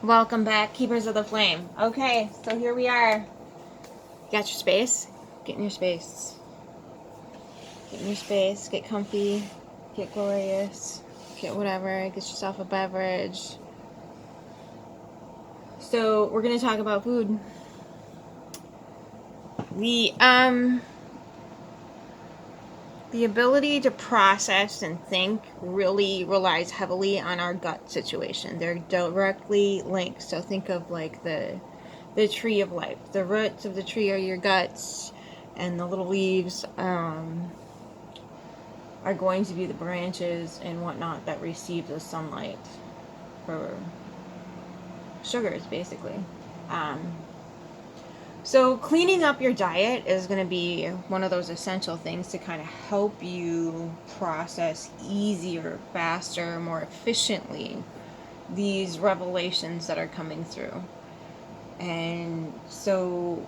Welcome back, Keepers of the Flame. Okay, so here we are. Got your space? Get in your space. Get in your space, get comfy, get glorious, get whatever, get yourself a beverage. So, we're gonna talk about food. The ability to process and think really relies heavily on our gut situation. They're directly linked. So think of like the tree of life. The roots of the tree are your guts, and the little leaves are going to be the branches and whatnot that receive the sunlight for sugars, basically. So cleaning up your diet is going to be one of those essential things to kind of help you process easier, faster, more efficiently these revelations that are coming through. And so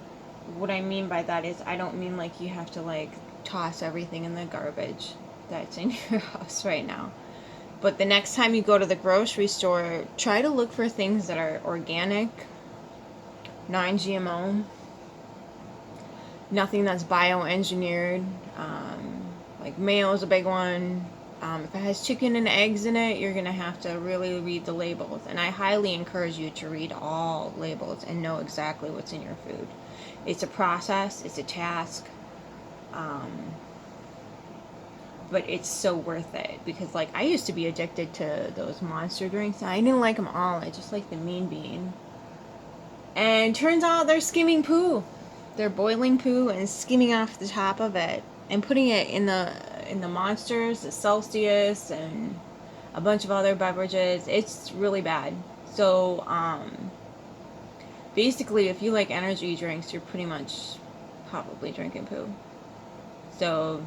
what I mean by that is I don't mean like you have to like toss everything in the garbage that's in your house right now. But the next time you go to the grocery store, try to look for things that are organic, non-GMO, nothing that's bioengineered. Like mayo is a big one. If it has chicken and eggs in it, you're going to have to really read the labels. And I highly encourage you to read all labels and know exactly what's in your food. It's a process, it's a task, but it's so worth it. Because like I used to be addicted to those monster drinks. I didn't like them all. I just liked the Mean Bean. And turns out they're skimming poo. They're boiling poo and skimming off the top of it and putting it in the monsters, the Celsius, and a bunch of other beverages. It's really bad. So basically, if you like energy drinks, you're pretty much probably drinking poo. So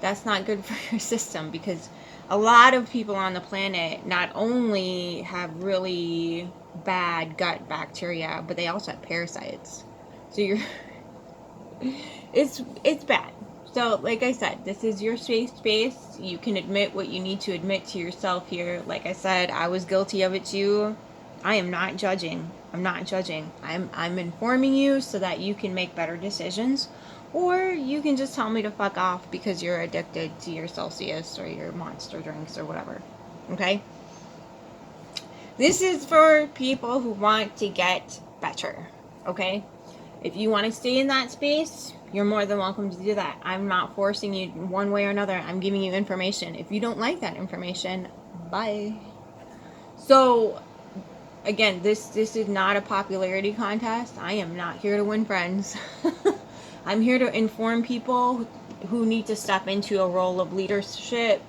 that's not good for your system, because a lot of people on the planet not only have really bad gut bacteria, but they also have parasites. So you're it's bad. So like I said, this is your safe space. You can admit what you need to admit to yourself here. Like I said, I was guilty of it too. I am not judging. I'm not judging. I'm informing you so that you can make better decisions. Or you can just tell me to fuck off because you're addicted to your Celsius or your monster drinks or whatever. Okay? This is for people who want to get better. Okay? If you want to stay in that space, you're more than welcome to do that. I'm not forcing you one way or another. I'm giving you information. If you don't like that information, bye. So, again, this is not a popularity contest. I am not here to win friends. I'm here to inform people who need to step into a role of leadership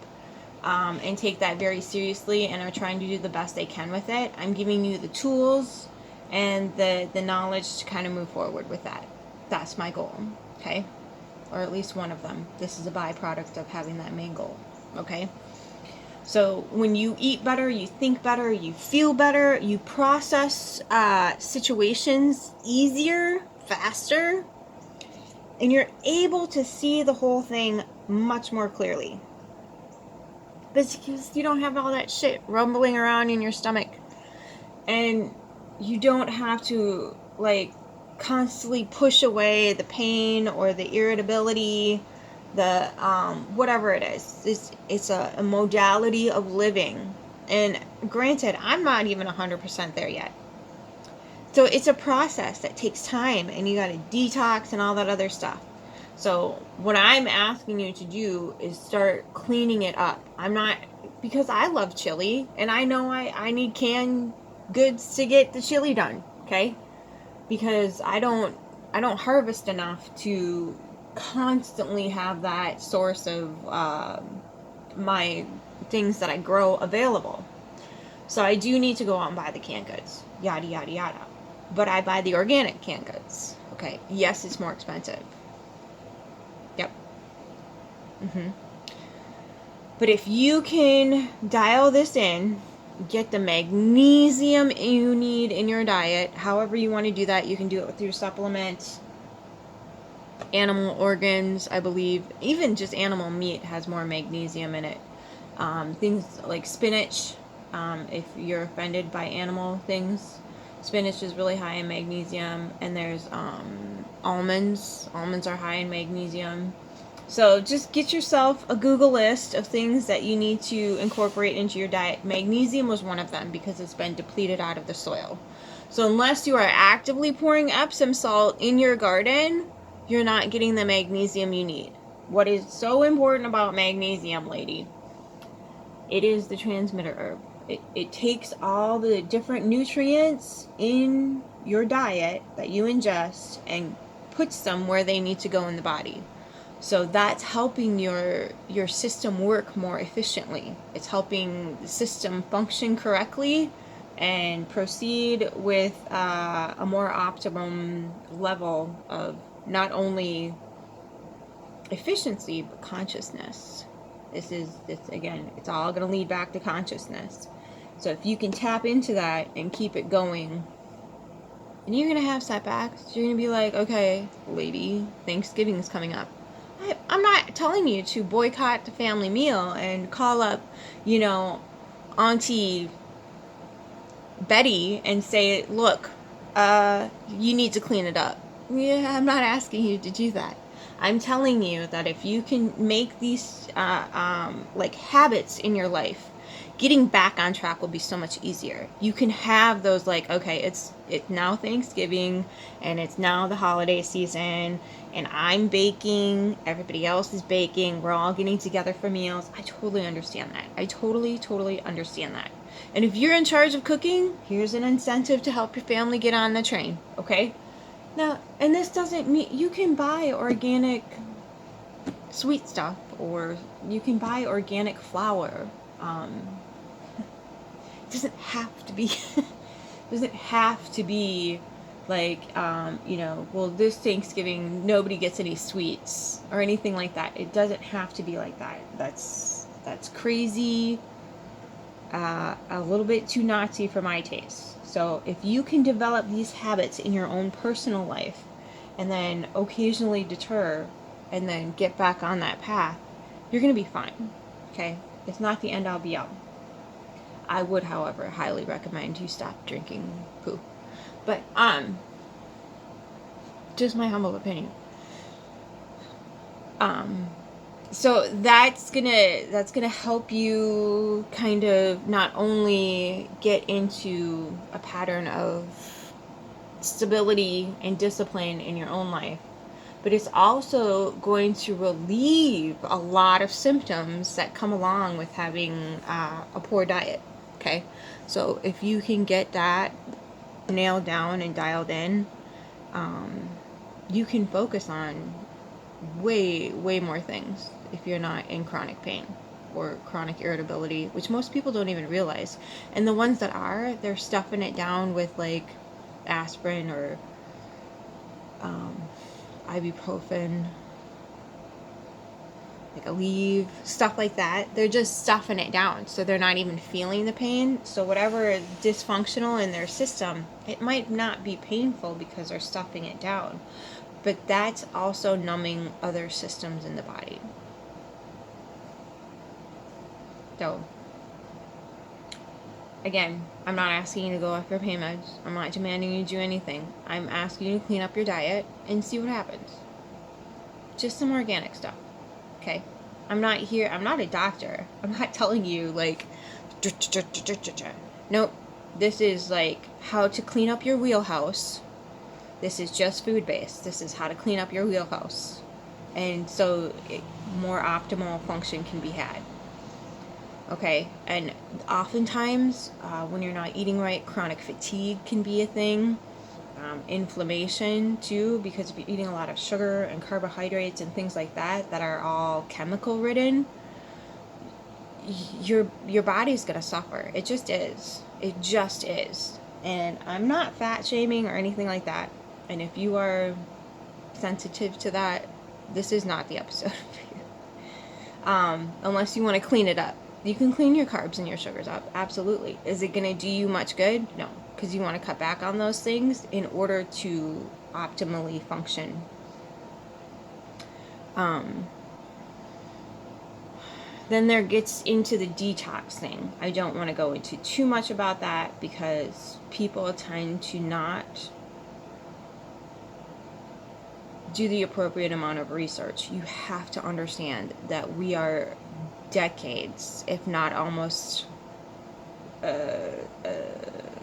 and take that very seriously and are trying to do the best they can with it. I'm giving you the tools and the knowledge to kind of move forward with that. That's my goal, okay? Or at least one of them. This is a byproduct of having that main goal, okay? So when you eat better, you think better, you feel better, you process situations easier, faster, and you're able to see the whole thing much more clearly. Because you don't have all that shit rumbling around in your stomach. And you don't have to like constantly push away the pain or the irritability, the whatever it is. It's a modality of living. And granted, I'm not even 100% there yet. So it's a process that takes time, and you got to detox and all that other stuff. So what I'm asking you to do is start cleaning it up. I'm not, because I love chili, and I know I need canned goods to get the chili done, okay? Because I don't harvest enough to constantly have that source of my things that I grow available. So I do need to go out and buy the canned goods, yada yada yada. But I buy the organic canned goods. Okay, yes, it's more expensive. Yep. But if you can dial this in, get the magnesium you need in your diet, however you want to do that, you can do it with your supplements, animal organs, I believe. Even just animal meat has more magnesium in it. Things like spinach, if you're offended by animal things. Spinach is really high in magnesium, and there's almonds. Almonds are high in magnesium. So just get yourself a Google list of things that you need to incorporate into your diet. Magnesium was one of them because it's been depleted out of the soil. So unless you are actively pouring Epsom salt in your garden, you're not getting the magnesium you need. What is so important about magnesium, lady? It is the transmitter herb. It takes all the different nutrients in your diet that you ingest and puts them where they need to go in the body. So that's helping your system work more efficiently. It's helping the system function correctly and proceed with a more optimum level of not only efficiency but consciousness. This again, it's all going to lead back to consciousness. So if you can tap into that and keep it going, and you're going to have setbacks. You're going to be like, okay, lady, Thanksgiving's coming up. I'm not telling you to boycott the family meal and call up, Auntie Betty and say, look, you need to clean it up. Yeah, I'm not asking you to do that. I'm telling you that if you can make these habits in your life, getting back on track will be so much easier. You can have those okay, it's now Thanksgiving and it's now the holiday season and I'm baking, everybody else is baking, we're all getting together for meals. I totally understand that. I totally understand that. And if you're in charge of cooking, here's an incentive to help your family get on the train, okay? Now, and this doesn't mean you can buy organic sweet stuff or you can buy organic flour. It doesn't have to be well, this Thanksgiving nobody gets any sweets or anything like that. It doesn't have to be like that. That's crazy. A little bit too Nazi for my taste. So if you can develop these habits in your own personal life and then occasionally deter and then get back on that path, you're going to be fine. Okay? It's not the end all be all. I would, however, highly recommend you stop drinking poo. But, just my humble opinion. So that's gonna help you kind of not only get into a pattern of stability and discipline in your own life, but it's also going to relieve a lot of symptoms that come along with having a poor diet. Okay, so if you can get that nailed down and dialed in, you can focus on way more things if you're not in chronic pain or chronic irritability, which most people don't even realize. And the ones that are, they're stuffing it down with aspirin or ibuprofen, Aleve, stuff like that. They're just stuffing it down, so they're not even feeling the pain. So whatever is dysfunctional in their system, it might not be painful because they're stuffing it down, but that's also numbing other systems in the body. So again, I'm not asking you to go off your pain meds. I'm not demanding you do anything. I'm asking you to clean up your diet and see what happens. Just some organic stuff. Okay? I'm not a doctor. I'm not telling you nope. This is how to clean up your wheelhouse. This is just food based. This is how to clean up your wheelhouse. And so more optimal function can be had. Okay? And oftentimes, when you're not eating right, chronic fatigue can be a thing. Inflammation too, because if you're eating a lot of sugar and carbohydrates and things like that are all chemical ridden, your body's gonna suffer. It just is. And I'm not fat shaming or anything like that. And if you are sensitive to that, this is not the episode for you. Unless you want to clean it up. You can clean your carbs and your sugars up, absolutely. Is it going to do you much good? No, because you want to cut back on those things in order to optimally function. Then there gets into the detox thing. I don't want to go into too much about that because people tend to not do the appropriate amount of research. You have to understand that we are decades, if not almost a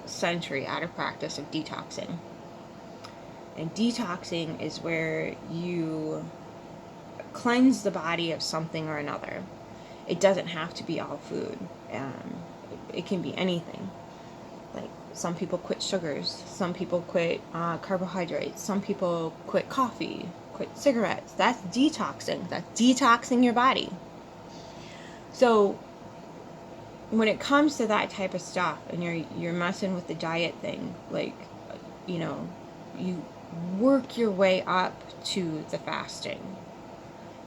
century out of practice of detoxing. And detoxing is where you cleanse the body of something or another. It doesn't have to be all food. It can be anything. Like, some people quit sugars, some people quit carbohydrates, some people quit coffee, quit cigarettes. That's detoxing. That's detoxing your body. So when it comes to that type of stuff, and you're messing with the diet thing, like, you work your way up to the fasting.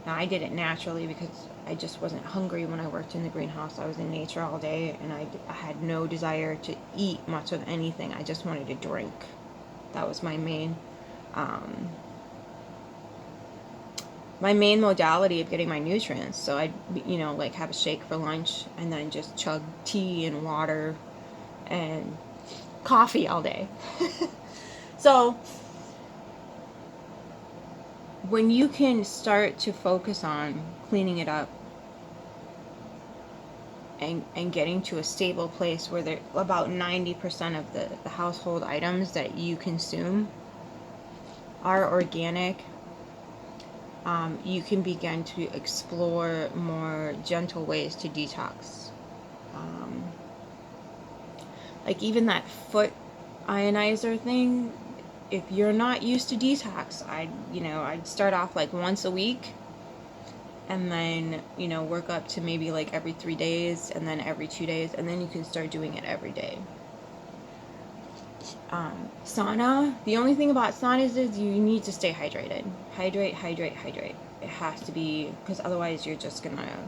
Now, I did it naturally because I just wasn't hungry when I worked in the greenhouse. I was in nature all day, and I had no desire to eat much of anything. I just wanted to drink. That was my main modality of getting my nutrients. So I'd, like, have a shake for lunch and then just chug tea and water and coffee all day. So when you can start to focus on cleaning it up and getting to a stable place where about 90% of the household items that you consume are organic, you can begin to explore more gentle ways to detox. Like, even that foot ionizer thing, if you're not used to detox, I'd start off like once a week, and then, work up to maybe like every 3 days, and then every 2 days, and then you can start doing it every day. Sauna, the only thing about saunas is you need to stay hydrated. Hydrate. It has to be, because otherwise you're just gonna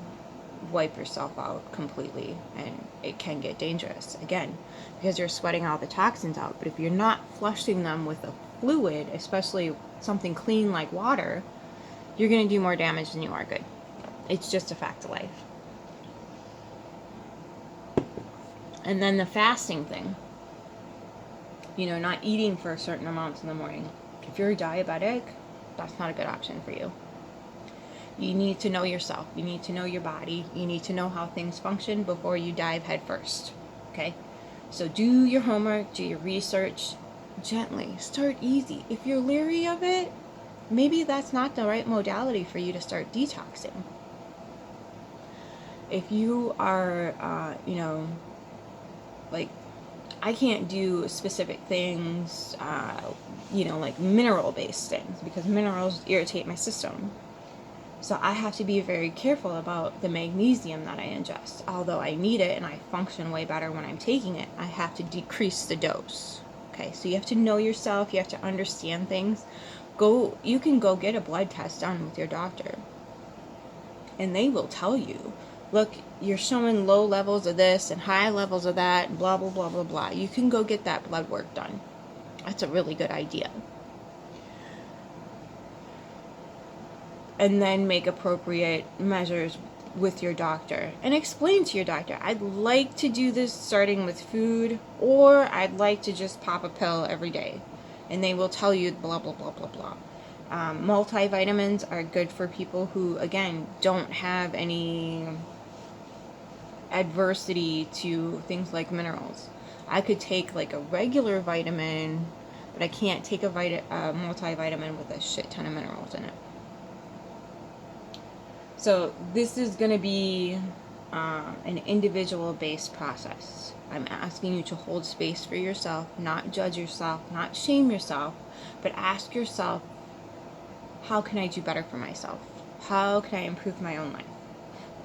wipe yourself out completely, and it can get dangerous, again, because you're sweating all the toxins out. But if you're not flushing them with a fluid, especially something clean like water, you're going to do more damage than you are good. It's just a fact of life. And then the fasting thing, not eating for certain amounts in the morning. If you're diabetic, that's not a good option for you. You need to know yourself. You need to know your body. You need to know how things function before you dive head first. Okay? So do your homework, do your research gently. Start easy. If you're leery of it, maybe that's not the right modality for you to start detoxing. If you are, like, I can't do specific things, like mineral-based things, because minerals irritate my system. So I have to be very careful about the magnesium that I ingest. Although I need it and I function way better when I'm taking it, I have to decrease the dose. Okay, so you have to know yourself, you have to understand things. You can go get a blood test done with your doctor, and they will tell you, look, you're showing low levels of this and high levels of that, and blah, blah, blah, blah, blah. You can go get that blood work done. That's a really good idea. And then make appropriate measures with your doctor, and explain to your doctor, I'd like to do this starting with food, or I'd like to just pop a pill every day. And they will tell you blah, blah, blah, blah, blah. Multivitamins are good for people who, again, don't have any adversity to things like minerals. I could take like a regular vitamin, but I can't take a multivitamin with a shit ton of minerals in it. So this is going to be an individual-based process. I'm asking you to hold space for yourself, not judge yourself, not shame yourself, but ask yourself, how can I do better for myself? How can I improve my own life?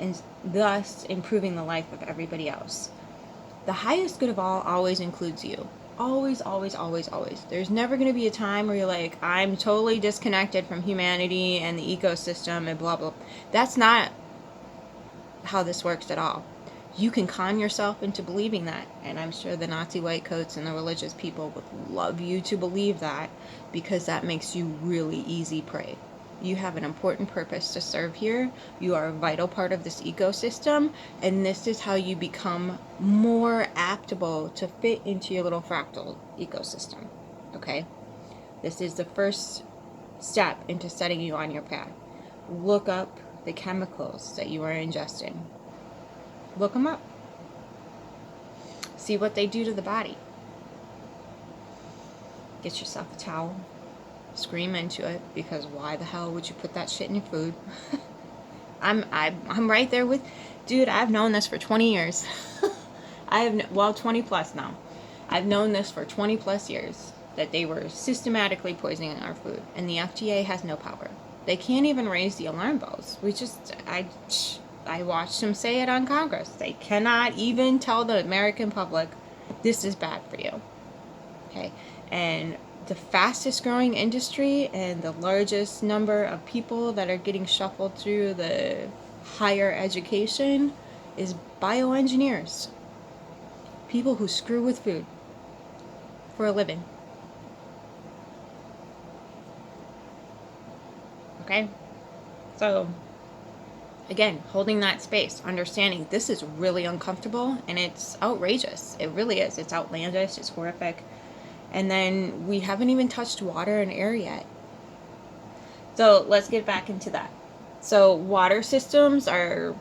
And thus improving the life of everybody else. The highest good of all always includes you. Always, always, always, always. There's never going to be a time where you're like, I'm totally disconnected from humanity and the ecosystem and blah, blah. That's not how this works at all. You can con yourself into believing that. And I'm sure the Nazi white coats and the religious people would love you to believe that, because that makes you really easy prey. You have an important purpose to serve here. You are a vital part of this ecosystem, and this is how you become more aptable to fit into your little fractal ecosystem. Okay? This is the first step into setting you on your path. Look up the chemicals that you are ingesting. Look them up. See what they do to the body. Get yourself a towel. Scream into it, because why the hell would you put that shit in your food? I'm right there with, dude. I've known this for 20 years. I have 20 plus now. I've known this for 20 plus years, that they were systematically poisoning our food, and the FDA has no power. They can't even raise the alarm bells. I watched them say it on Congress. They cannot even tell the American public, this is bad for you. Okay, and the fastest growing industry and the largest number of people that are getting shuffled through the higher education is bioengineers. People who screw with food for a living. Okay? So, again, holding that space, understanding this is really uncomfortable and it's outrageous. It really is. It's outlandish. It's horrific. And then we haven't even touched water and air yet. So let's get back into that. So water systems are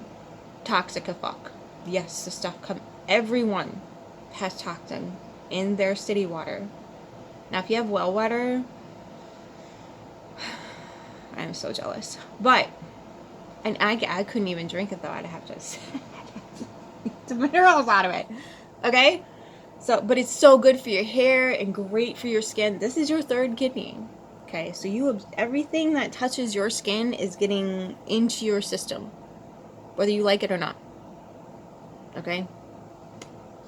toxic as fuck. Yes, the stuff everyone has toxin in their city water. Now if you have well water, I'm so jealous. But, and I couldn't even drink it though. I'd have to get the minerals out of it. Okay? So, but it's so good for your hair and great for your skin. This is your third kidney. Okay, so everything that touches your skin is getting into your system, whether you like it or not. Okay?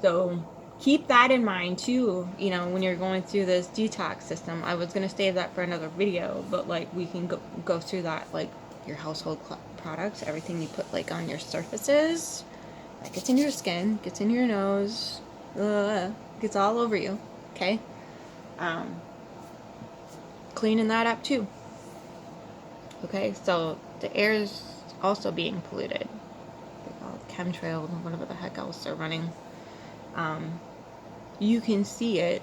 So keep that in mind too, when you're going through this detox system. I was going to save that for another video, but like we can go through that, like your household products, everything you put like on your surfaces, that gets into your skin, gets into your nose, gets all over you. Okay? Cleaning that up too. Okay, so the air is also being polluted. All the chemtrails and whatever the heck else they're running. You can see it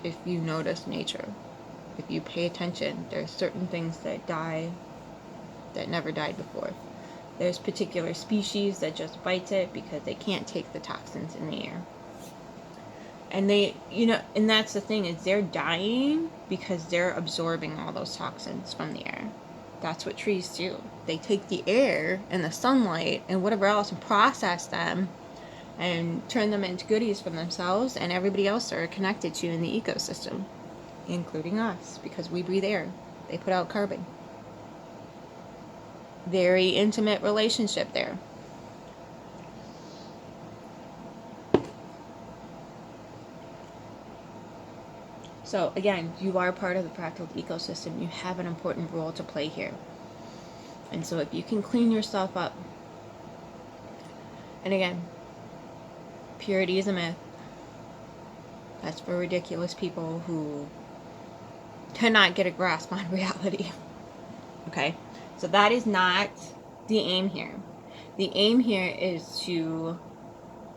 if you notice nature. If you pay attention, there's certain things that die that never died before. There's particular species that just bites it because they can't take the toxins in the air. And and that's the thing, is they're dying because they're absorbing all those toxins from the air. That's what trees do. They take the air and the sunlight and whatever else and process them and turn them into goodies for themselves and everybody else they're connected to in the ecosystem, including us, because we breathe air. They put out carbon. Very intimate relationship there. So again, you are part of the fractal ecosystem. You have an important role to play here. And so if you can clean yourself up, and again, purity is a myth. That's for ridiculous people who cannot get a grasp on reality. Okay? So that is not the aim here. The aim here is to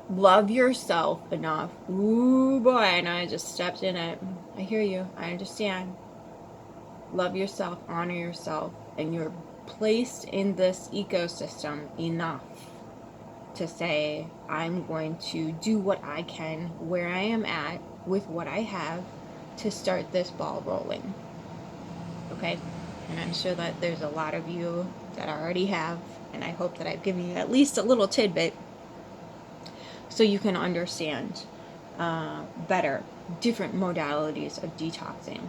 love yourself enough. Ooh boy, and I just stepped in it. I hear you. I understand. Love yourself, honor yourself, and you're placed in this ecosystem enough to say, I'm going to do what I can where I am at with what I have to start this ball rolling. Okay? And I'm sure that there's a lot of you that already have, and I hope that I've given you at least a little tidbit so you can understand better different modalities of detoxing.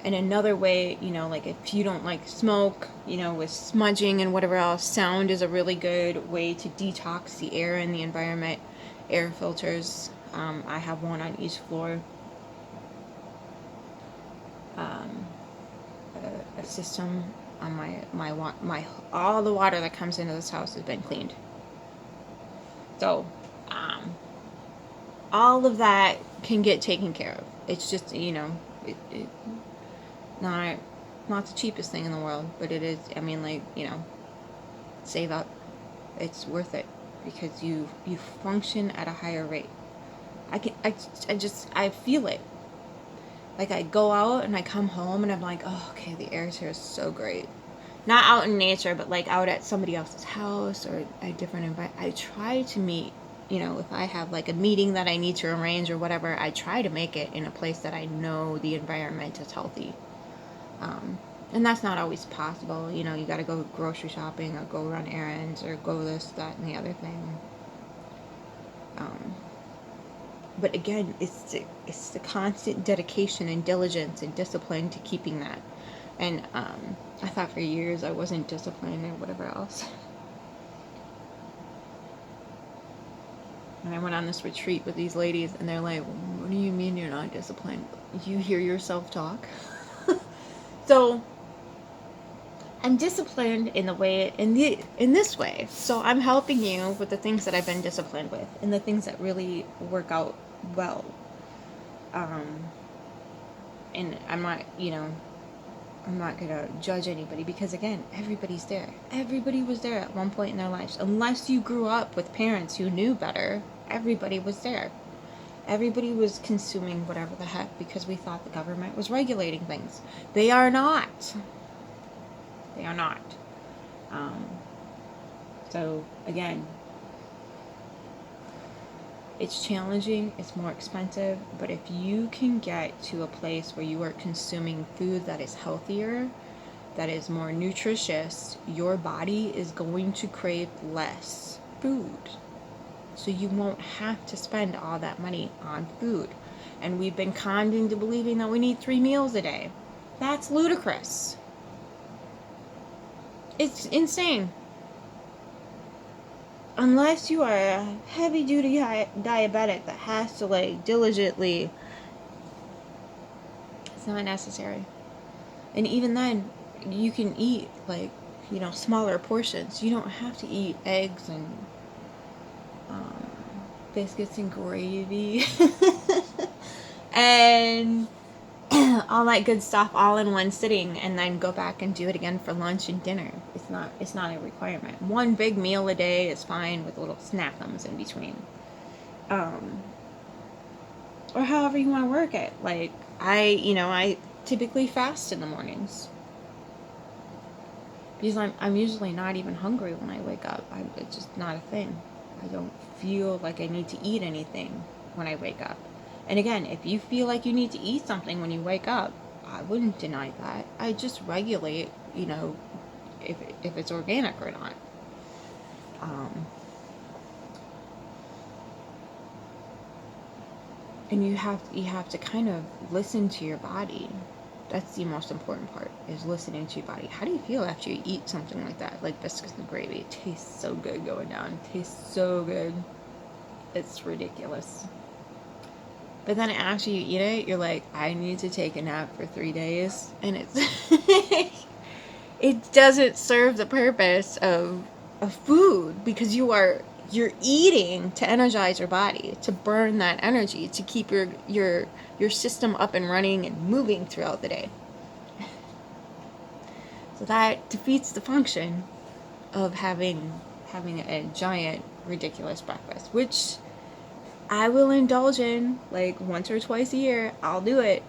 And another way, like if you don't like smoke, with smudging and whatever else, sound is a really good way to detox the air and the environment. Air filters, I have one on each floor. A system on my all the water that comes into this house has been cleaned. So, all of that can get taken care of. It's just, Not not the cheapest thing in the world, but it is, I mean, like, save up. It's worth it because you function at a higher rate. I feel it. Like, I go out and I come home and I'm like, oh, okay, the air here is so great. Not out in nature, but like out at somebody else's house or a different environment. I try to meet, if I have like a meeting that I need to arrange or whatever, I try to make it in a place that I know the environment is healthy. And that's not always possible. You got to go grocery shopping or go run errands or go this, that, and the other thing. But again, it's the constant dedication and diligence and discipline to keeping that. And I thought for years I wasn't disciplined or whatever else. And I went on this retreat with these ladies, and they're like, "What do you mean you're not disciplined? You hear yourself talk?" So I'm disciplined in this way. So I'm helping you with the things that I've been disciplined with, and the things that really work out well. And I'm not gonna judge anybody because, again, everybody's there. Everybody was there at one point in their lives. Unless you grew up with parents who knew better, everybody was there. Everybody was consuming whatever the heck because we thought the government was regulating things. They are not. They are not. So, again, it's challenging, it's more expensive, but if you can get to a place where you are consuming food that is healthier, that is more nutritious, your body is going to crave less food. So you won't have to spend all that money on food. And we've been conned into believing that we need 3 meals a day. That's ludicrous. It's insane. Unless you are a heavy-duty diabetic that has to, like, diligently, it's not necessary. And even then, you can eat, like, smaller portions. You don't have to eat eggs and biscuits and gravy and all that good stuff all in one sitting, and then go back and do it again for lunch and dinner. It's not a requirement. One big meal a day is fine with little snackums in between. Or however you want to work it. Like, I typically fast in the mornings because I'm usually not even hungry when I wake up. It's just not a thing. I don't feel like I need to eat anything when I wake up. And again, if you feel like you need to eat something when you wake up, I wouldn't deny that. I just regulate, if it's organic or not. And you have to kind of listen to your body. That's the most important part, is listening to your body. How do you feel after you eat something like that? Like biscuits and gravy. It tastes so good going down. It tastes so good. It's ridiculous. But then after you eat it, you're like, I need to take a nap for 3 days. And it doesn't serve the purpose of food, because you're eating to energize your body, to burn that energy, to keep your system up and running and moving throughout the day. So that defeats the function of having a giant, ridiculous breakfast, which I will indulge in like once or twice a year. I'll do it.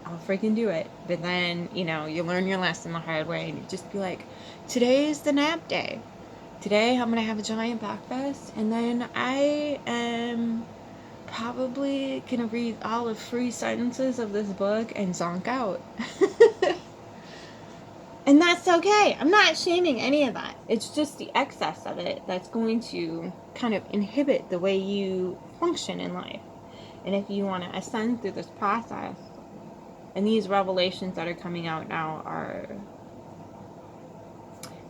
I'll freaking do it. But then, you learn your lesson the hard way, and you just be like, today's the nap day. Today I'm going to have a giant breakfast, and then I am probably going to read all the free sentences of this book and zonk out. And that's okay. I'm not shaming any of that. It's just the excess of it that's going to kind of inhibit the way you function in life. And if you want to ascend through this process, and these revelations that are coming out now are...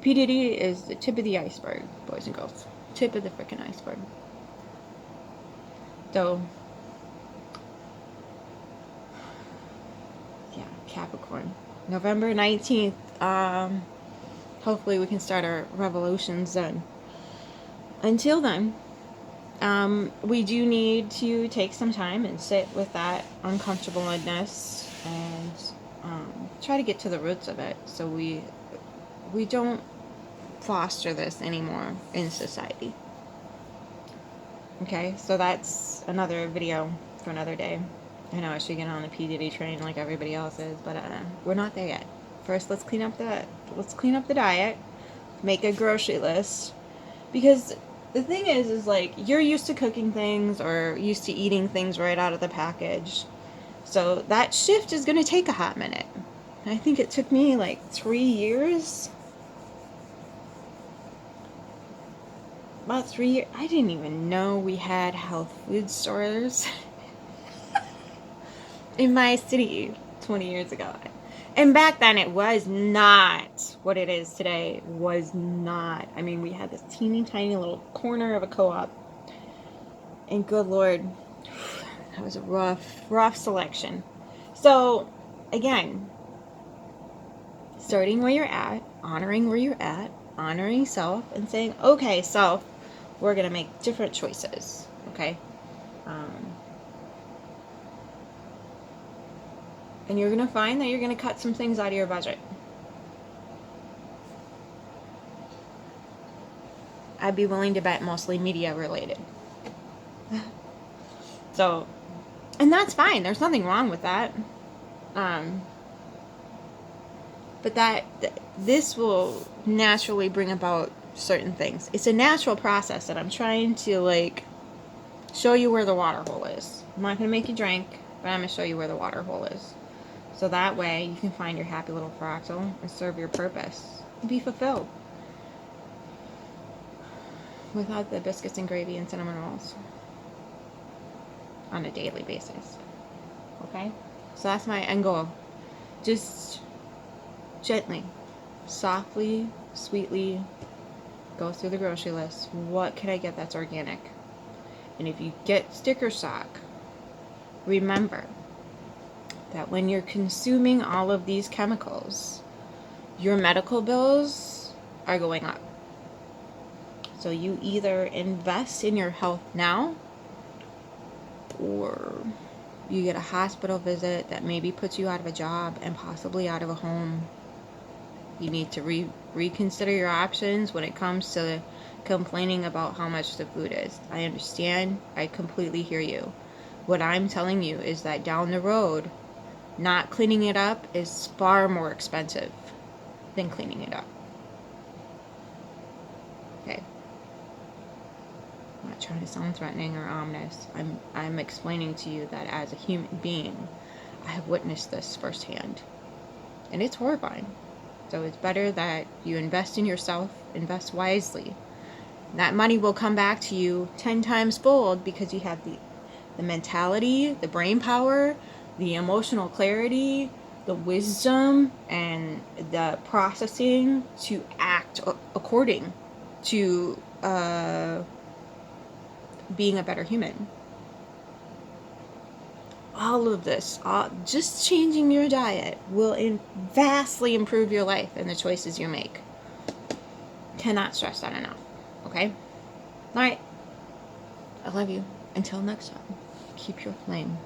PDD is the tip of the iceberg, boys and girls. Tip of the freaking iceberg. So, yeah, Capricorn. November 19th, hopefully we can start our revolutions then. Until then, we do need to take some time and sit with that uncomfortableness and try to get to the roots of it, so we don't foster this anymore in society. Okay, so that's another video for another day. I know I should get on the P. Diddy train like everybody else is, but we're not there yet. First, let's clean up the diet, make a grocery list, because the thing is like, you're used to cooking things or used to eating things right out of the package, so that shift is going to take a hot minute. I think it took me like 3 years. About 3 years. I didn't even know we had health food stores in my city 20 years ago. And back then it was not what it is today. It was not. I mean, we had this teeny tiny little corner of a co-op. And good Lord, that was a rough selection. So, again, starting where you're at, honoring where you're at, honoring self, and saying, okay, self, we're going to make different choices, okay? And you're going to find that you're going to cut some things out of your budget. I'd be willing to bet mostly media related. So, and that's fine. There's nothing wrong with that. But this will naturally bring about certain things. It's a natural process that I'm trying to like show you where the water hole is. I'm not going to make you drink, but I'm going to show you where the water hole is. So that way you can find your happy little fractal and serve your purpose and be fulfilled without the biscuits and gravy and cinnamon rolls on a daily basis. Okay? So that's my end goal. Just gently, softly, sweetly go through the grocery list. What can I get that's organic? And if you get sticker shock, remember that when you're consuming all of these chemicals, your medical bills are going up. So you either invest in your health now, or you get a hospital visit that maybe puts you out of a job and possibly out of a home. You need to reconsider your options when it comes to complaining about how much the food is. I understand. I completely hear you. What I'm telling you is that down the road, not cleaning it up is far more expensive than cleaning it up. Okay. I'm not trying to sound threatening or ominous. I'm explaining to you that as a human being, I have witnessed this firsthand. And it's horrifying. So it's better that you invest in yourself, invest wisely. That money will come back to you 10 times fold because you have the mentality, the brain power, the emotional clarity, the wisdom, and the processing to act according to being a better human. All of this, just changing your diet will vastly improve your life and the choices you make. Cannot stress that enough. Okay? Alright. I love you. Until next time, keep your flame